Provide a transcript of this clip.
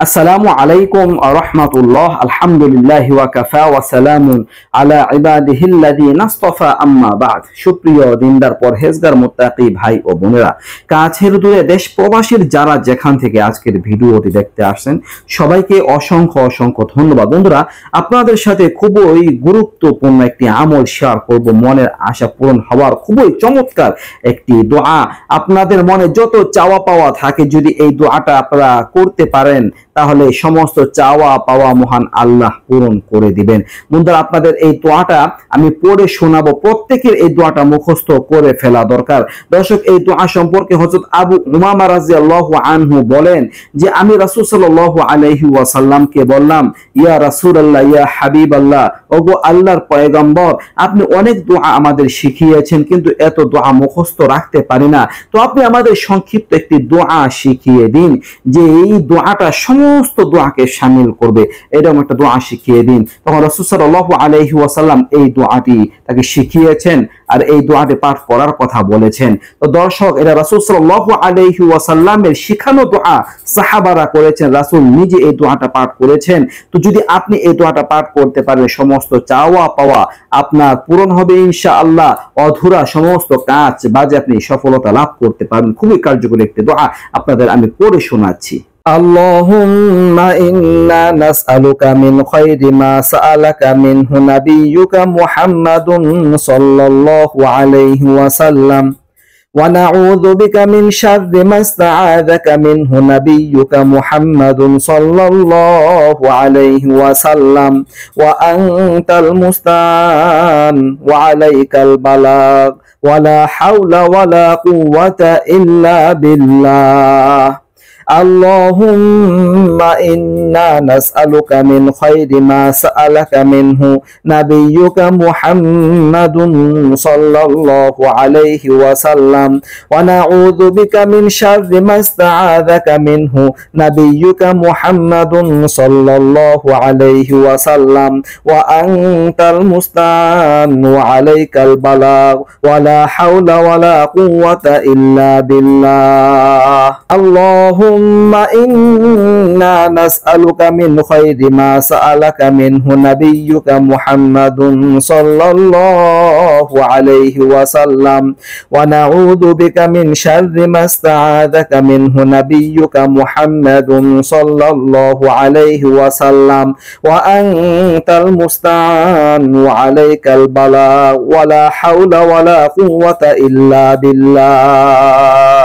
আসসালামু আলাইকুম রাহমাতুল্লাহ আলহামদুলিল্লাহ ওয়া কাফা ওয়া সালামুন আলা ইবাদিহিল্লাযিনা ইসতাফা আম্মা বা'দ। সুপ্রিয় দিনদার পরহেজগার মুত্তাকি ভাই ও বোনেরা, কাছের দূরে দেশ প্রবাসীর যারা যেখান থেকে আজকের ভিডিওটি দেখতে আসছেন সবাইকে অসংখ্য অসংখ্য ধন্যবাদ। বন্ধুরা, আপনাদের সাথে খুবই গুরুত্বপূর্ণ একটি আমল শেয়ার করব, মনের আশা পূরণ হওয়ার খুবই চমৎকার একটি দোয়া। আপনাদের মনে যত চাওয়া পাওয়া থাকে যদি এই দোয়াটা আপনারা করতে পারেন তাহলে সমস্ত চাওয়া পাওয়া মহান আল্লাহ পূরণ করে দিবেন। বন্ধুরা, আপনাদের এই দোয়াটা আমি পড়ে শোনাবো, প্রত্যেকের এই দোয়াটা মুখস্থ করে ফেলা দরকার। দর্শক, এই দোয়া সম্পর্কে হযরত আবু উমামা রাদিয়াল্লাহু আনহু বলেন যে আমি রাসূল সাল্লাল্লাহু আলাইহি ওয়াসাল্লামকে বললাম, ইয়া রাসূলুল্লাহ, ইয়া হাবিবাল্লাহ, ওগো আল্লাহর পয়গম্বর, আপনি অনেক দোয়া আমাদের শিখিয়েছেন কিন্তু এত দোয়া মুখস্থ রাখতে পারি না, তো আপনি আমাদের সংক্ষিপ্ত একটি দোয়া শিখিয়ে দিন যে এই দোয়াটা সমস্ত দোয়াকে শামিল করবে, এরকম একটা দোয়া শিখিয়ে দিন। তখন রাসূল সাল্লাল্লাহু আলাইহি ওয়াসাল্লাম এই দোয়াটি তাকে শিখিয়েছেন আর এই দোয়াটি পাঠ করার কথা বলেছেন। তো দর্শক, এটা রাসূল সাল্লাল্লাহু আলাইহি ওয়াসাল্লামের শিখানো দোয়া, সাহাবারা করেছেন, রাসূল নিজে এই দোয়াটা পাঠ করেছেন। তো যদি আপনি এই দোয়াটা পাঠ করতে পারেন সমস্ত চাওয়া পাওয়া আপনার পূরণ হবে ইনশাআল্লাহ, অধুরা সমস্ত কাজ বাজে আপনি সফলতা লাভ করতে পারবেন। খুবই কার্যকরী একটি দোয়া আপনাদের আমি পড়ে শোনাচ্ছি। اللهم إنا نسألك من خير ما سألك منه نبيك محمد صلى الله عليه وسلم، ونعوذ بك من شر ما استعاذك منه نبيك محمد صلى الله عليه وسلم، وأنت المستعان وعليك البلاغ ولا حول ولا قوة إلا بالله। اللهم إنا نسألك من خير ما سألك منه نبيك محمد صلى الله عليه وسلم، ونعوذ بك من شر ما استعاذك منه نبيك محمد صلى الله عليه وسلم، وأنت المستعان وعليك البلاغ ولا حول ولا قوة إلا بالله। اللهم إنا نسألك من خير ما سألك منه نبيك محمد صلى الله عليه وسلم، ونعوذ بك من شر ما استعاذك منه نبيك محمد صلى الله عليه وسلم، وأنت المستعان وعليك البلاغ ولا حول ولا قوة إلا بالله।